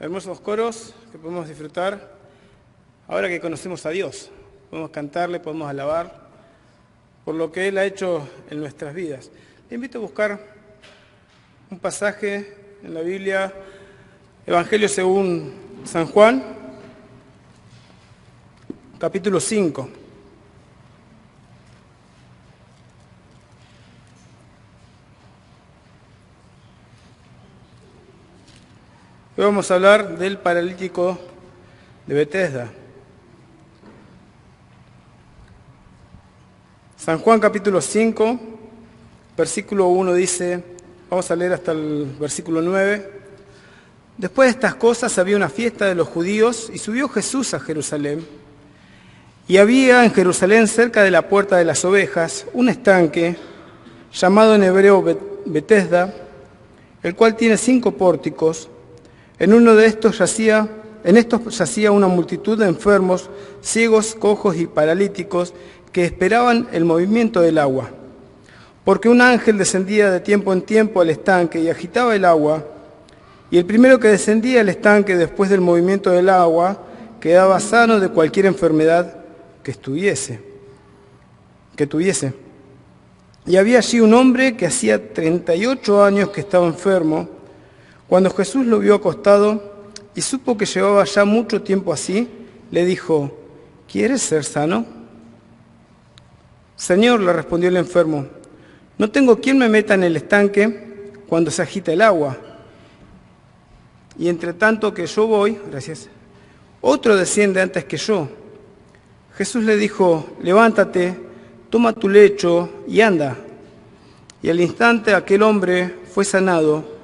Hermosos coros que podemos disfrutar ahora que conocemos a Dios. Podemos cantarle, podemos alabar por lo que Él ha hecho en nuestras vidas. Le invito a buscar un pasaje en la Biblia, Evangelio según San Juan, capítulo 5. Hoy vamos a hablar del paralítico de Betesda. San Juan capítulo 5, versículo 1 dice, vamos a leer hasta el versículo 9. Después de estas cosas había una fiesta de los judíos y subió Jesús a Jerusalén. Y había en Jerusalén, cerca de la puerta de las ovejas, un estanque llamado en hebreo Betesda, el cual tiene 5 pórticos. En estos yacía una multitud de enfermos, ciegos, cojos y paralíticos que esperaban el movimiento del agua. Porque un ángel descendía de tiempo en tiempo al estanque y agitaba el agua, y el primero que descendía al estanque después del movimiento del agua quedaba sano de cualquier enfermedad que tuviese. Y había allí un hombre que hacía 38 años que estaba enfermo. Cuando Jesús lo vio acostado y supo que llevaba ya mucho tiempo así, le dijo, ¿quieres ser sano? Señor, le respondió el enfermo, no tengo quien me meta en el estanque cuando se agita el agua. Y entre tanto que yo voy, otro desciende antes que yo. Jesús le dijo, levántate, toma tu lecho y anda. Y al instante aquel hombre fue sanado,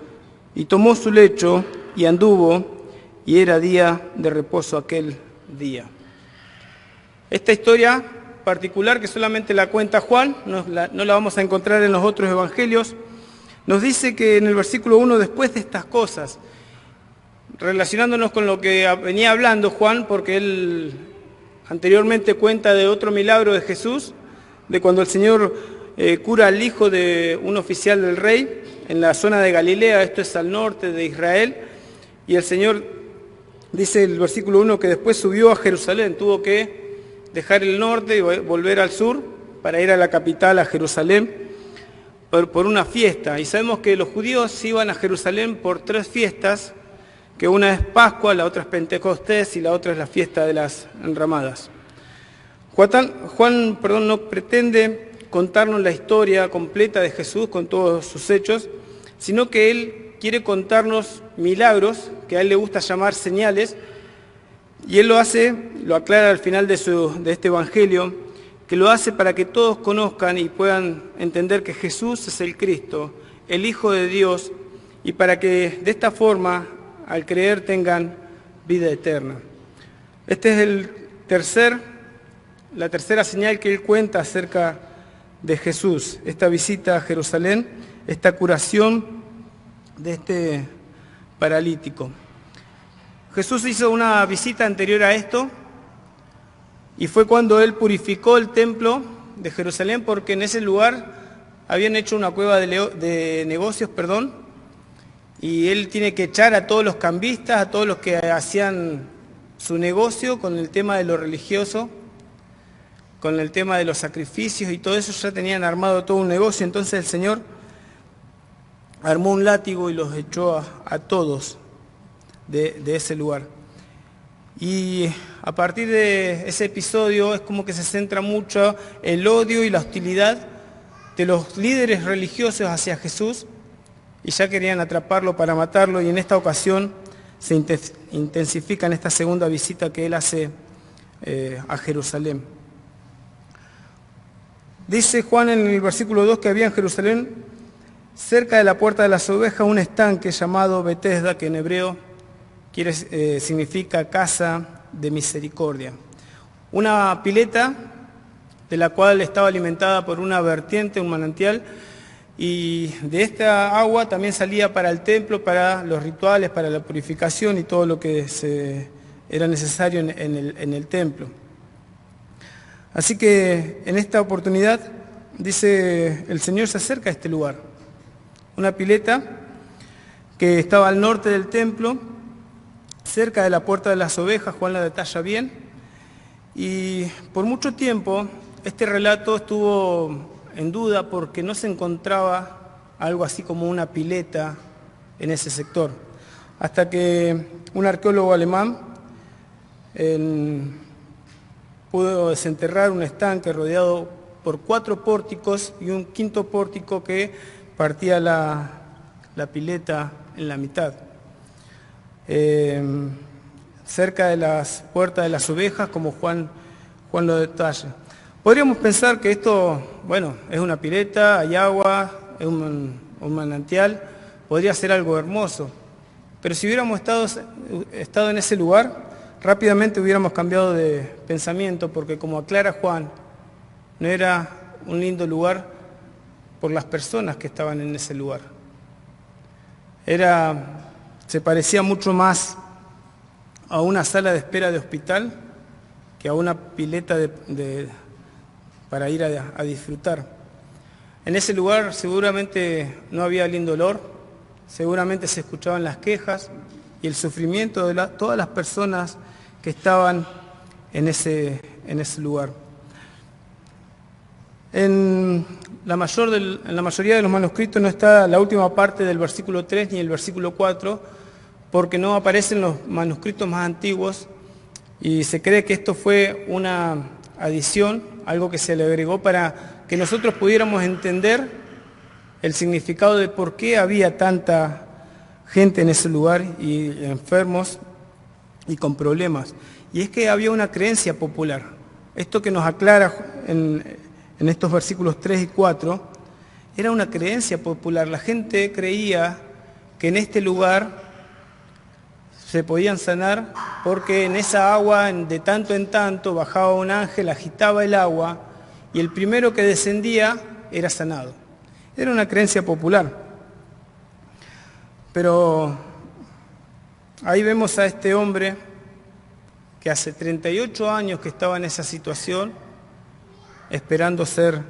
y tomó su lecho y anduvo, y era día de reposo aquel día. Esta historia particular que solamente la cuenta Juan, no la vamos a encontrar en los otros evangelios, nos dice que en el versículo 1, después de estas cosas, relacionándonos con lo que venía hablando Juan, porque él anteriormente cuenta de otro milagro de Jesús, de cuando el Señor cura al hijo de un oficial del rey, en la zona de Galilea, esto es al norte de Israel, y el Señor, dice el versículo 1, que después subió a Jerusalén, tuvo que dejar el norte y volver al sur para ir a la capital, a Jerusalén, por una fiesta. Y sabemos que los judíos iban a Jerusalén por 3 fiestas, que una es Pascua, la otra es Pentecostés y la otra es la fiesta de las enramadas. Juan no pretende contarnos la historia completa de Jesús con todos sus hechos, sino que él quiere contarnos milagros, que a él le gusta llamar señales, y él lo aclara al final de este evangelio, que lo hace para que todos conozcan y puedan entender que Jesús es el Cristo, el Hijo de Dios, y para que de esta forma, al creer, tengan vida eterna. Esta es la tercera señal que él cuenta acerca de Jesús, esta visita a Jerusalén, esta curación de este paralítico. Jesús hizo una visita anterior a esto y fue cuando él purificó el templo de Jerusalén, porque en ese lugar habían hecho una cueva de negocios, y él tiene que echar a todos los cambistas, a todos los que hacían su negocio con el tema de lo religioso, con el tema de los sacrificios y todo eso. Ya tenían armado todo un negocio. Entonces el Señor armó un látigo y los echó a todos de ese lugar. Y a partir de ese episodio es como que se centra mucho el odio y la hostilidad de los líderes religiosos hacia Jesús, y ya querían atraparlo para matarlo, y en esta ocasión se intensifica en esta segunda visita que él hace a Jerusalén. Dice Juan en el versículo 2 que había en Jerusalén, cerca de la puerta de las ovejas, un estanque llamado Betesda, que en hebreo significa casa de misericordia. Una pileta de la cual estaba alimentada por una vertiente, un manantial, y de esta agua también salía para el templo, para los rituales, para la purificación y todo lo que era necesario en el templo. Así que en esta oportunidad, dice, el Señor se acerca a este lugar. Una pileta que estaba al norte del templo cerca de la puerta de las ovejas. Juan la detalla bien. Y por mucho tiempo este relato estuvo en duda porque no se encontraba algo así como una pileta en ese sector. Hasta que un arqueólogo alemán pudo desenterrar un estanque rodeado por 4 pórticos y un quinto pórtico que partía la pileta en la mitad. Cerca de las puertas de las ovejas, como Juan lo detalla. Podríamos pensar que esto, bueno, es una pileta, hay agua, es un manantial, podría ser algo hermoso. Pero si hubiéramos estado en ese lugar, rápidamente hubiéramos cambiado de pensamiento, porque como aclara Juan, no era un lindo lugar por las personas que estaban en ese lugar. Se parecía mucho más a una sala de espera de hospital que a una pileta para ir a disfrutar. En ese lugar seguramente no había lindo olor, seguramente se escuchaban las quejas y el sufrimiento de todas las personas que estaban en ese lugar. En la mayoría de los manuscritos no está la última parte del versículo 3 ni el versículo 4, porque no aparecen los manuscritos más antiguos y se cree que esto fue una adición, algo que se le agregó para que nosotros pudiéramos entender el significado de por qué había tanta gente en ese lugar y enfermos y con problemas. Y es que había una creencia popular. Esto que nos aclara en estos versículos 3 y 4, era una creencia popular. La gente creía que en este lugar se podían sanar porque en esa agua de tanto en tanto bajaba un ángel, agitaba el agua y el primero que descendía era sanado. Era una creencia popular. Pero ahí vemos a este hombre que hace 38 años que estaba en esa situación esperando ser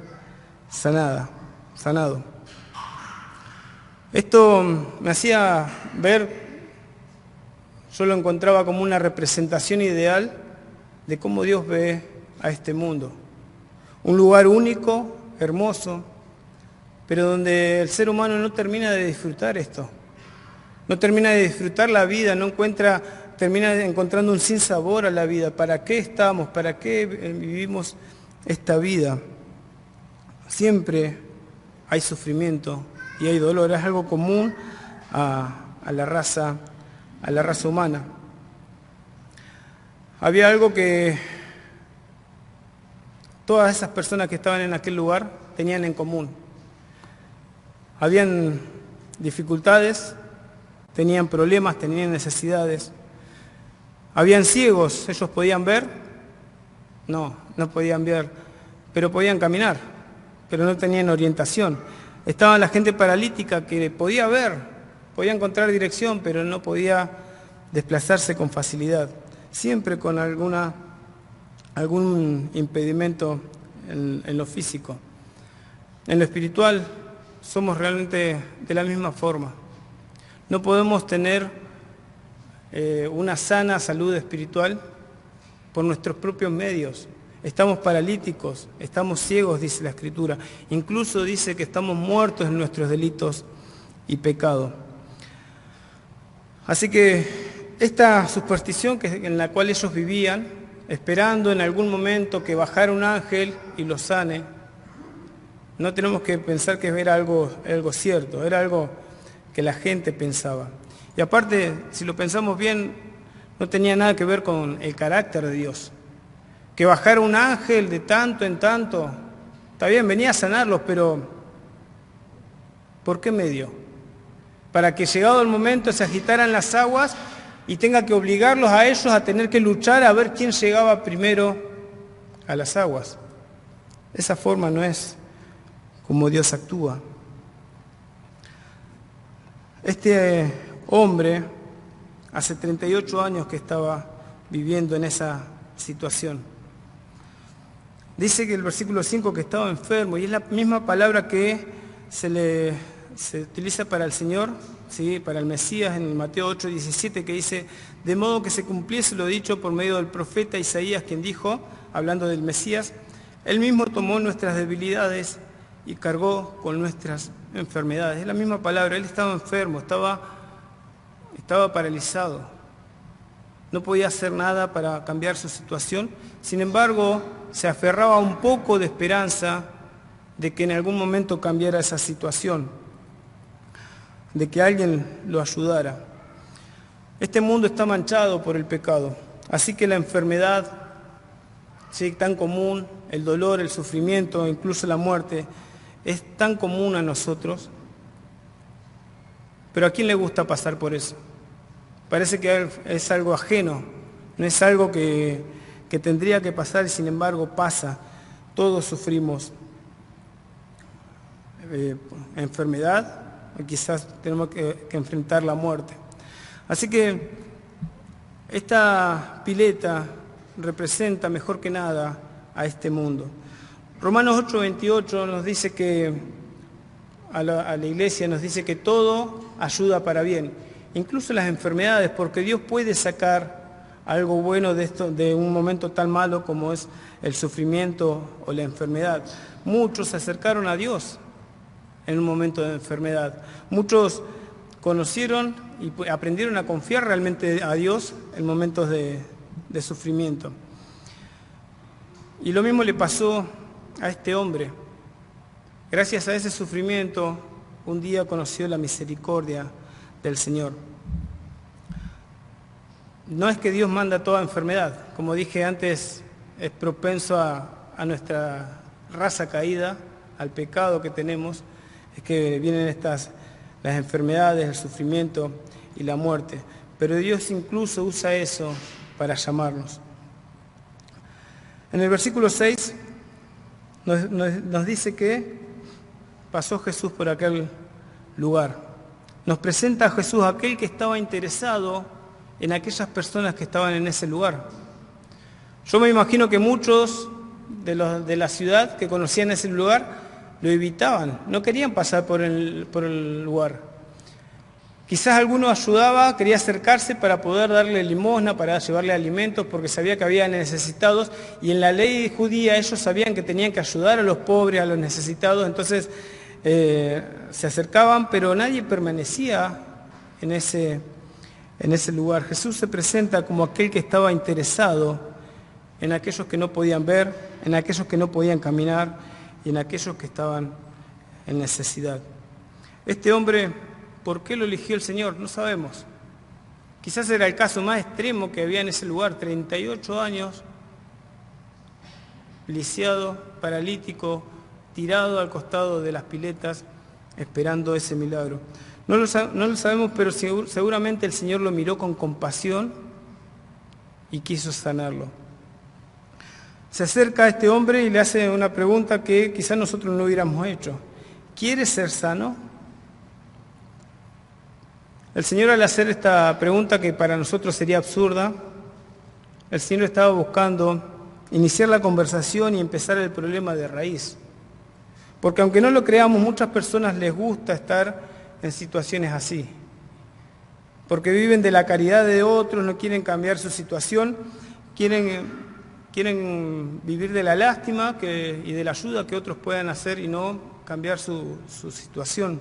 sanado. Esto me hacía ver, yo lo encontraba como una representación ideal de cómo Dios ve a este mundo. Un lugar único, hermoso, pero donde el ser humano no termina de disfrutar esto. No termina de disfrutar la vida, termina encontrando un sinsabor a la vida. ¿Para qué estamos? ¿Para qué vivimos esta vida? Siempre hay sufrimiento y hay dolor. Es algo común a la raza humana. Había algo que todas esas personas que estaban en aquel lugar tenían en común. Habían dificultades, tenían problemas, tenían necesidades. Habían ciegos, ellos podían ver, no podían ver, pero podían caminar, pero no tenían orientación. Estaba la gente paralítica que podía ver, podía encontrar dirección, pero no podía desplazarse con facilidad, siempre con algún impedimento en lo físico. En lo espiritual somos realmente de la misma forma. No podemos tener una sana salud espiritual por nuestros propios medios. Estamos paralíticos, estamos ciegos, dice la Escritura. Incluso dice que estamos muertos en nuestros delitos y pecados. Así que esta superstición en la cual ellos vivían, esperando en algún momento que bajara un ángel y los sane, no tenemos que pensar que era algo cierto, era algo que la gente pensaba. Y aparte, si lo pensamos bien, no tenía nada que ver con el carácter de Dios. Que bajara un ángel de tanto en tanto, está bien, venía a sanarlos, pero ¿por qué medio? Para que llegado el momento se agitaran las aguas y tenga que obligarlos a ellos a tener que luchar a ver quién llegaba primero a las aguas. Esa forma no es como Dios actúa. Este hombre hace 38 años que estaba viviendo en esa situación. Dice que el versículo 5 que estaba enfermo, y es la misma palabra que se le se utiliza para el Señor, ¿sí? Para el Mesías en Mateo 8:17, que dice: de modo que se cumpliese lo dicho por medio del profeta Isaías, quien dijo, hablando del Mesías: Él mismo tomó nuestras debilidades y cargó con nuestras enfermedades. Es la misma palabra. Él estaba enfermo, estaba paralizado. No podía hacer nada para cambiar su situación. Sin embargo, se aferraba a un poco de esperanza de que en algún momento cambiara esa situación, de que alguien lo ayudara. Este mundo está manchado por el pecado, así que la enfermedad, sí, tan común, el dolor, el sufrimiento, incluso la muerte, es tan común a nosotros. Pero ¿a quién le gusta pasar por eso? Parece que es algo ajeno, no es algo que tendría que pasar y sin embargo pasa. Todos sufrimos enfermedad, o quizás tenemos que enfrentar la muerte. Así que esta pileta representa mejor que nada a este mundo. Romanos 8:28 nos dice que a la iglesia nos dice que todo ayuda para bien, incluso las enfermedades, porque Dios puede sacar algo bueno de esto, de un momento tan malo como es el sufrimiento o la enfermedad. Muchos se acercaron a Dios en un momento de enfermedad. Muchos conocieron y aprendieron a confiar realmente a Dios en momentos de sufrimiento. Y lo mismo le pasó a este hombre. Gracias a ese sufrimiento, un día conoció la misericordia del Señor. No es que Dios manda toda enfermedad. Como dije antes, es propenso a nuestra raza caída, al pecado que tenemos, es que vienen las enfermedades, el sufrimiento y la muerte. Pero Dios incluso usa eso para llamarnos. En el versículo 6 nos dice que pasó Jesús por aquel lugar. Nos presenta a Jesús, aquel que estaba interesado en aquellas personas que estaban en ese lugar. Yo me imagino que muchos de la ciudad que conocían ese lugar lo evitaban, no querían pasar por el lugar. Quizás alguno ayudaba, quería acercarse para poder darle limosna, para llevarle alimentos, porque sabía que había necesitados, y en la ley judía ellos sabían que tenían que ayudar a los pobres, a los necesitados, entonces se acercaban, pero nadie permanecía en ese lugar. Jesús se presenta como aquel que estaba interesado en aquellos que no podían ver, en aquellos que no podían caminar y en aquellos que estaban en necesidad. Este hombre, ¿por qué lo eligió el Señor? No sabemos. Quizás era el caso más extremo que había en ese lugar, 38 años, lisiado, paralítico, tirado al costado de las piletas, esperando ese milagro. No lo sabemos, pero seguramente el Señor lo miró con compasión y quiso sanarlo. Se acerca a este hombre y le hace una pregunta que quizás nosotros no hubiéramos hecho. ¿Quieres ser sano? El Señor, al hacer esta pregunta que para nosotros sería absurda, el Señor estaba buscando iniciar la conversación y empezar el problema de raíz. Porque aunque no lo creamos, muchas personas les gusta estar en situaciones así. Porque viven de la caridad de otros, no quieren cambiar su situación, quieren vivir de la lástima y de la ayuda que otros puedan hacer y no cambiar su situación.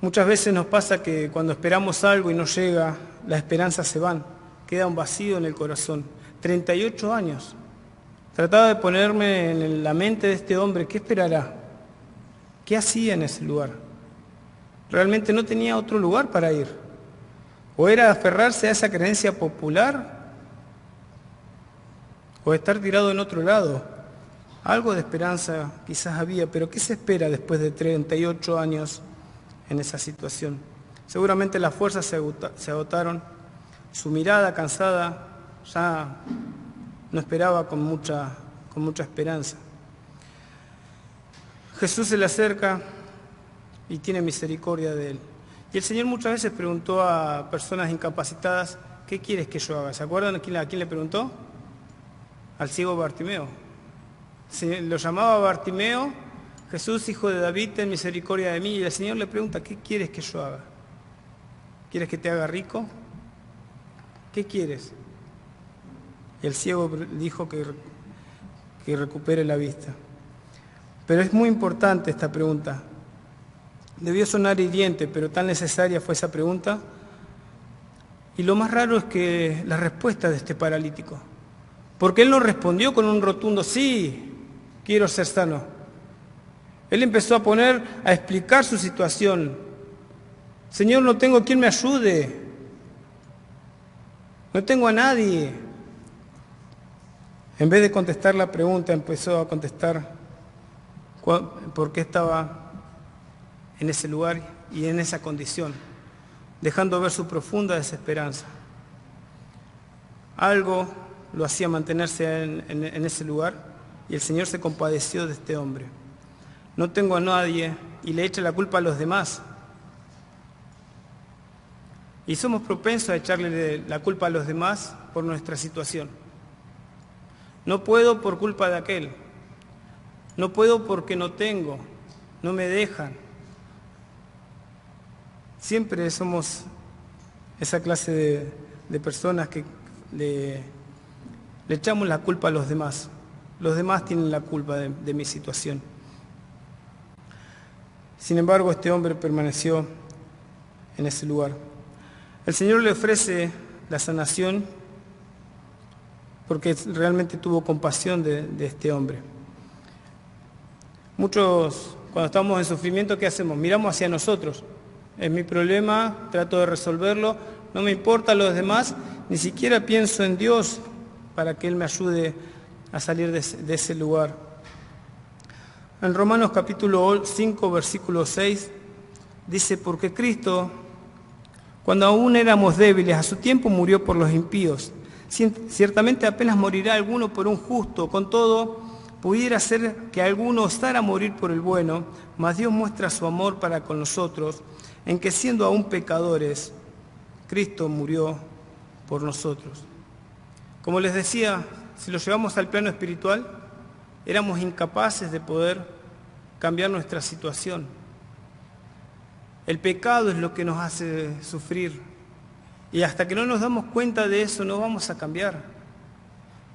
Muchas veces nos pasa que cuando esperamos algo y no llega, las esperanzas se van, queda un vacío en el corazón. 38 años. Trataba de ponerme en la mente de este hombre, ¿qué esperará? ¿Qué hacía en ese lugar? Realmente no tenía otro lugar para ir. O era aferrarse a esa creencia popular, o estar tirado en otro lado. Algo de esperanza quizás había, pero ¿qué se espera después de 38 años en esa situación? Seguramente las fuerzas se agotaron, su mirada cansada ya no esperaba con mucha esperanza. Jesús se le acerca y tiene misericordia de él. Y el Señor muchas veces preguntó a personas incapacitadas, ¿qué quieres que yo haga? ¿Se acuerdan a quién le preguntó? Al ciego Bartimeo. lo llamaba Bartimeo: Jesús, hijo de David, ten misericordia de mí. Y el Señor le pregunta: ¿qué quieres que yo haga? ¿Quieres que te haga rico? ¿Qué quieres? Y el ciego dijo que recupere la vista. Pero es muy importante esta pregunta. Debió sonar hiriente, pero tan necesaria fue esa pregunta. Y lo más raro es que la respuesta de este paralítico, porque él no respondió con un rotundo sí, quiero ser sano. Él empezó a explicar su situación. Señor, no tengo quien me ayude. No tengo a nadie. En vez de contestar la pregunta, empezó a contestar por qué estaba en ese lugar y en esa condición, dejando ver su profunda desesperanza. Algo lo hacía mantenerse en ese lugar, y el Señor se compadeció de este hombre. No tengo a nadie, y le echa la culpa a los demás. Y somos propensos a echarle la culpa a los demás por nuestra situación. No puedo por culpa de aquel. No puedo porque no tengo. No me dejan. Siempre somos esa clase de personas que le echamos la culpa a los demás. Los demás tienen la culpa de mi situación. Sin embargo, este hombre permaneció en ese lugar. El Señor le ofrece la sanación porque realmente tuvo compasión de este hombre. Muchos, cuando estamos en sufrimiento, ¿qué hacemos? Miramos hacia nosotros. Es mi problema, trato de resolverlo, no me importa los demás, ni siquiera pienso en Dios para que Él me ayude a salir de ese lugar. En Romanos capítulo 5, versículo 6, dice: porque Cristo, cuando aún éramos débiles, a su tiempo murió por los impíos. Ciertamente apenas morirá alguno por un justo, con todo pudiera ser que alguno osara morir por el bueno, mas Dios muestra su amor para con nosotros, en que siendo aún pecadores, Cristo murió por nosotros. Como les decía, si lo llevamos al plano espiritual, éramos incapaces de poder cambiar nuestra situación. El pecado es lo que nos hace sufrir. Y hasta que no nos damos cuenta de eso, no vamos a cambiar.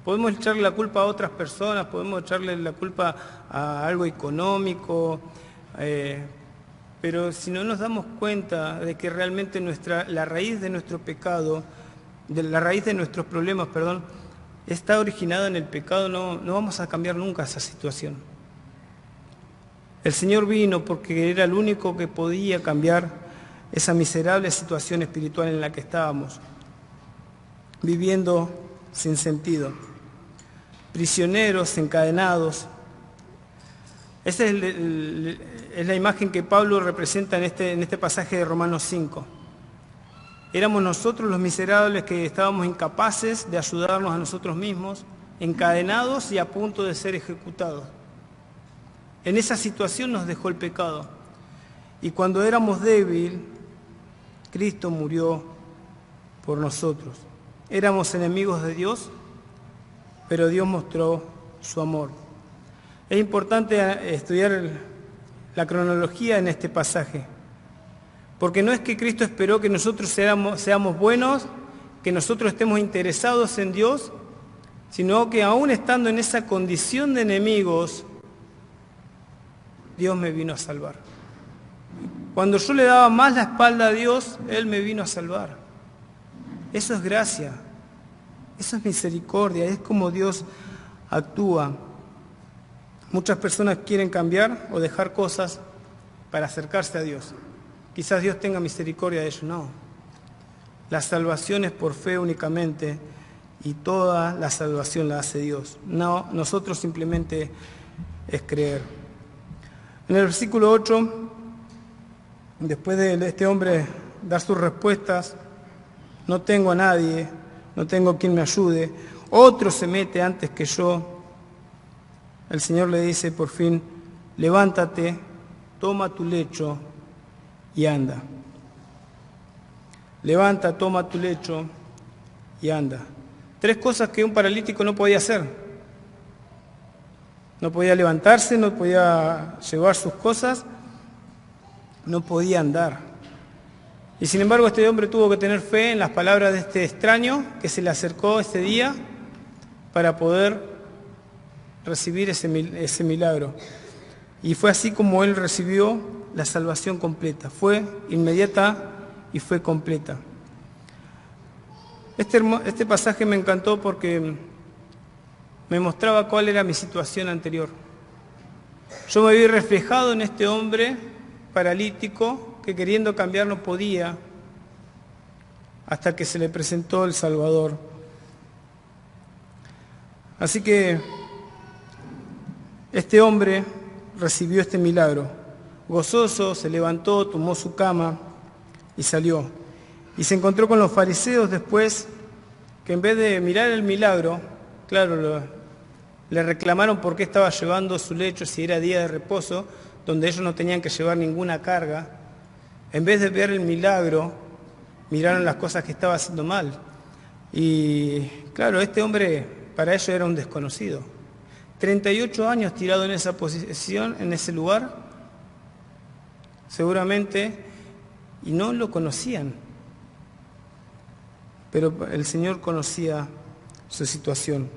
Podemos echarle la culpa a otras personas, podemos echarle la culpa a algo económico, pero si no nos damos cuenta de que realmente la raíz de nuestro pecado, la raíz de nuestros problemas, está originada en el pecado, no vamos a cambiar nunca esa situación. El Señor vino porque era el único que podía cambiar esa miserable situación espiritual en la que estábamos, viviendo sin sentido, prisioneros, encadenados. Esa es la imagen que Pablo representa en este pasaje de Romanos 5. Éramos nosotros los miserables que estábamos incapaces de ayudarnos a nosotros mismos, encadenados y a punto de ser ejecutados. En esa situación nos dejó el pecado. Y cuando éramos débiles, Cristo murió por nosotros. Éramos enemigos de Dios, pero Dios mostró su amor. Es importante estudiar la cronología en este pasaje, porque no es que Cristo esperó que nosotros seamos buenos, que nosotros estemos interesados en Dios, sino que aún estando en esa condición de enemigos, Dios me vino a salvar. Cuando yo le daba más la espalda a Dios, Él me vino a salvar. Eso es gracia, eso es misericordia, es como Dios actúa. Muchas personas quieren cambiar o dejar cosas para acercarse a Dios. Quizás Dios tenga misericordia de ellos, no. La salvación es por fe únicamente y toda la salvación la hace Dios. No, nosotros simplemente es creer. En el versículo 8, después de este hombre dar sus respuestas, no tengo a nadie, no tengo quien me ayude, otro se mete antes que yo. El Señor le dice por fin: levántate, toma tu lecho y anda. Levanta, toma tu lecho y anda. 3 cosas que un paralítico no podía hacer. No podía levantarse, no podía llevar sus cosas, no podía andar. Y sin embargo este hombre tuvo que tener fe en las palabras de este extraño que se le acercó ese día para poder recibir ese milagro. Y fue así como él recibió la salvación completa. Fue inmediata y fue completa. Este pasaje me encantó porque me mostraba cuál era mi situación anterior. Yo me vi reflejado en este hombre paralítico que queriendo cambiar no podía hasta que se le presentó el Salvador. Así que este hombre recibió este milagro. Gozoso, se levantó, tomó su cama y salió. Y se encontró con los fariseos después, que en vez de mirar el milagro, claro, le reclamaron por qué estaba llevando su lecho si era día de reposo, donde ellos no tenían que llevar ninguna carga. En vez de ver el milagro, miraron las cosas que estaba haciendo mal. Y claro, este hombre para ellos era un desconocido. 38 años tirado en esa posición, en ese lugar, seguramente, y no lo conocían. Pero el Señor conocía su situación.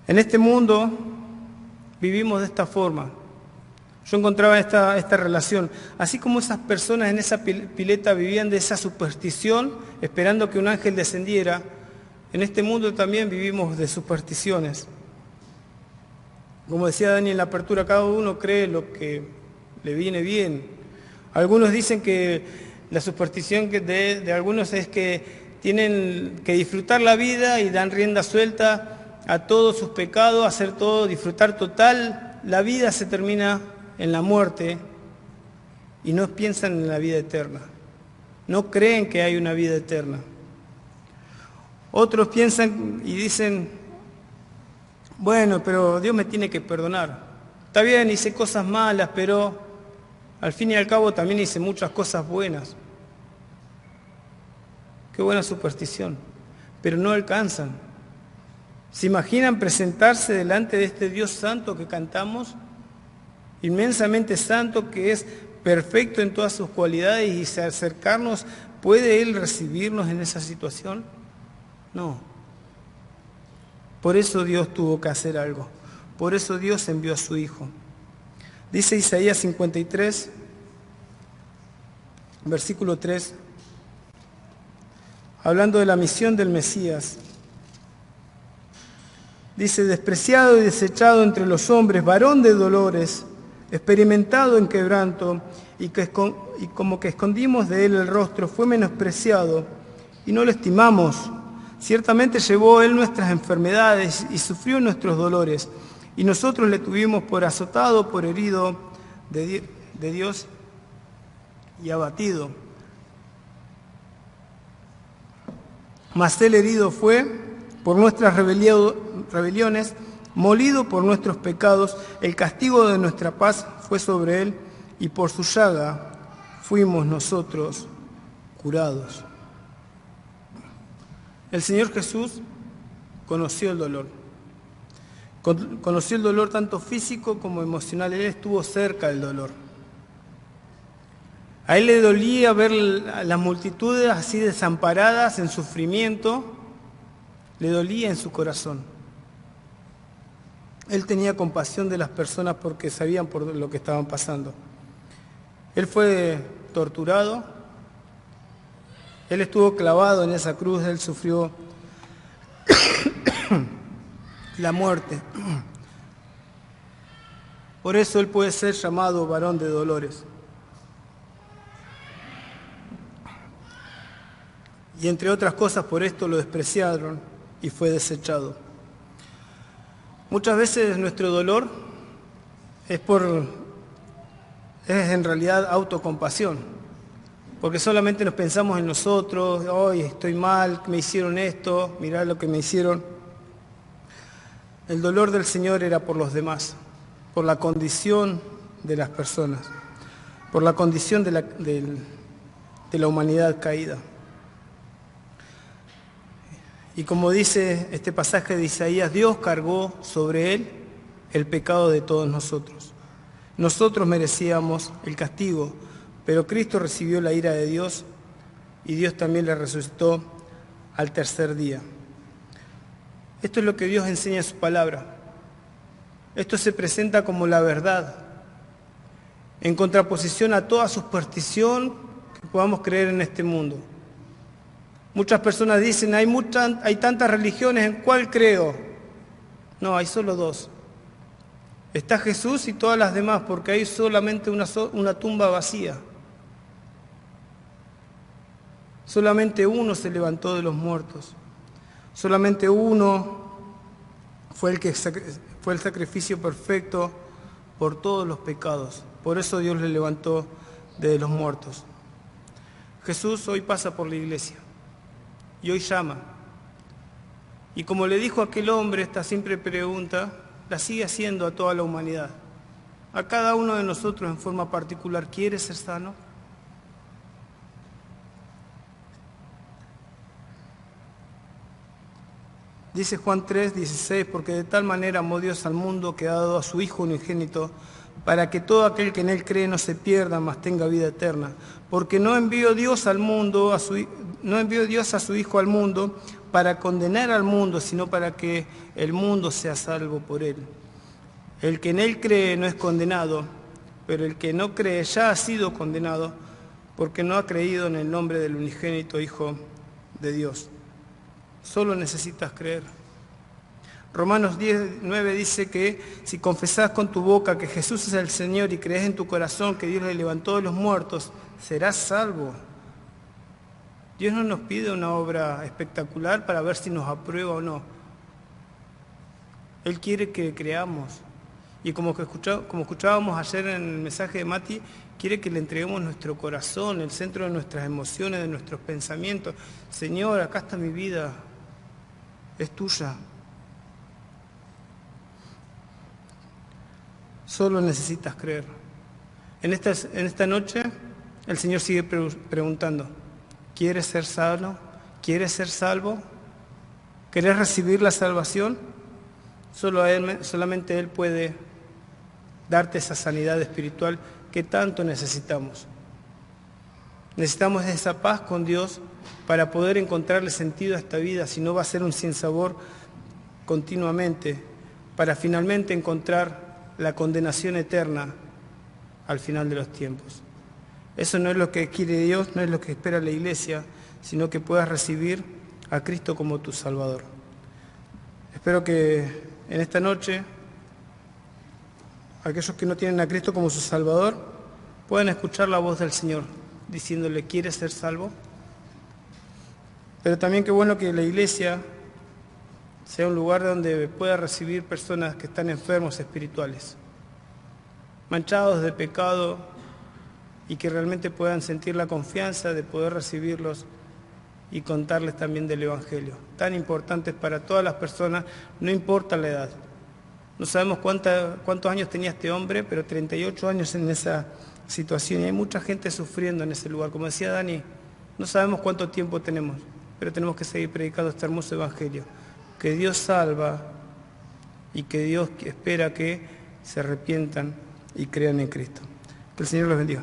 En este mundo vivimos de esta forma. Yo encontraba esta relación. Así como esas personas en esa pileta vivían de esa superstición, esperando que un ángel descendiera, en este mundo también vivimos de supersticiones. Como decía Dani en la apertura, cada uno cree lo que le viene bien. Algunos dicen que la superstición de algunos es que tienen que disfrutar la vida y dan rienda suelta a todos sus pecados, hacer todo, disfrutar total. La vida se termina en la muerte y no piensan en la vida eterna. No creen que hay una vida eterna. Otros piensan y dicen, bueno, pero Dios me tiene que perdonar. Está bien, hice cosas malas, pero al fin y al cabo también hice muchas cosas buenas. Qué buena superstición, pero no alcanzan. ¿Se imaginan presentarse delante de este Dios santo que cantamos? Inmensamente santo, que es perfecto en todas sus cualidades, y acercarnos, ¿puede Él recibirnos en esa situación? No. Por eso Dios tuvo que hacer algo. Por eso Dios envió a su Hijo. Dice Isaías 53, versículo 3, hablando de la misión del Mesías. Dice, despreciado y desechado entre los hombres, varón de dolores, experimentado en quebranto, y como que escondimos de él el rostro, fue menospreciado y no lo estimamos. Ciertamente llevó él nuestras enfermedades y sufrió nuestros dolores, y nosotros le tuvimos por azotado, por herido de Dios y abatido. Mas él herido fue por nuestras rebeliones, molido por nuestros pecados, el castigo de nuestra paz fue sobre él, y por su llaga fuimos nosotros curados. El Señor Jesús conoció el dolor. Conoció el dolor tanto físico como emocional. Él estuvo cerca del dolor. A él le dolía ver a las multitudes así desamparadas en sufrimiento. Le dolía en su corazón. Él tenía compasión de las personas porque sabían por lo que estaban pasando. Él fue torturado. Él estuvo clavado en esa cruz. Él sufrió la muerte. Por eso él puede ser llamado varón de dolores. Y entre otras cosas, por esto lo despreciaron y fue desechado. Muchas veces nuestro dolor es en realidad autocompasión, porque solamente nos pensamos en nosotros, hoy estoy mal, me hicieron esto, mirá lo que me hicieron. El dolor del Señor era por los demás, por la condición de las personas, por la condición de la humanidad caída. Y como dice este pasaje de Isaías, Dios cargó sobre él el pecado de todos nosotros. Nosotros merecíamos el castigo, pero Cristo recibió la ira de Dios y Dios también le resucitó al tercer día. Esto es lo que Dios enseña en su palabra. Esto se presenta como la verdad, en contraposición a toda superstición que podamos creer en este mundo. Muchas personas dicen, hay tantas religiones, ¿en cuál creo? No, hay solo dos. Está Jesús y todas las demás, porque hay solamente una tumba vacía. Solamente uno se levantó de los muertos. Solamente uno fue el sacrificio perfecto por todos los pecados. Por eso Dios le levantó de los muertos. Jesús hoy pasa por la iglesia y hoy llama. Y como le dijo aquel hombre, esta simple pregunta la sigue haciendo a toda la humanidad. A cada uno de nosotros en forma particular. ¿Quieres ser sano? Dice Juan 3:16, porque de tal manera amó Dios al mundo que ha dado a su Hijo unigénito, para que todo aquel que en Él cree no se pierda, mas tenga vida eterna. Porque no envió Dios a su Hijo al mundo para condenar al mundo, sino para que el mundo sea salvo por Él. El que en Él cree no es condenado, pero el que no cree ya ha sido condenado, porque no ha creído en el nombre del unigénito Hijo de Dios. Solo necesitas creer. Romanos 10:9 dice que si confesás con tu boca que Jesús es el Señor y crees en tu corazón que Dios le levantó de los muertos, serás salvo. Dios no nos pide una obra espectacular para ver si nos aprueba o no. Él quiere que creamos. Y como escuchábamos ayer en el mensaje de Mati, quiere que le entreguemos nuestro corazón, el centro de nuestras emociones, de nuestros pensamientos. Señor, acá está mi vida. Es tuya. Solo necesitas creer. En esta noche el Señor sigue preguntando, ¿quieres ser sano? ¿Quieres ser salvo? ¿Querés recibir la salvación? Solamente Él puede darte esa sanidad espiritual que tanto necesitamos. Necesitamos esa paz con Dios para poder encontrarle sentido a esta vida, si no va a ser un sinsabor continuamente, para finalmente encontrar la condenación eterna al final de los tiempos. Eso no es lo que quiere Dios, no es lo que espera la iglesia, sino que puedas recibir a Cristo como tu Salvador. Espero que en esta noche aquellos que no tienen a Cristo como su Salvador puedan escuchar la voz del Señor diciéndole, ¿quieres ser salvo? Pero también qué bueno que la iglesia sea un lugar donde pueda recibir personas que están enfermos espirituales, manchados de pecado, y que realmente puedan sentir la confianza de poder recibirlos y contarles también del Evangelio, tan importantes para todas las personas, no importa la edad. No sabemos cuántos años tenía este hombre, pero 38 años en esa situación, y hay mucha gente sufriendo en ese lugar. Como decía Dani, no sabemos cuánto tiempo tenemos, pero tenemos que seguir predicando este hermoso Evangelio, que Dios salva y que Dios espera que se arrepientan y crean en Cristo. Que el Señor los bendiga.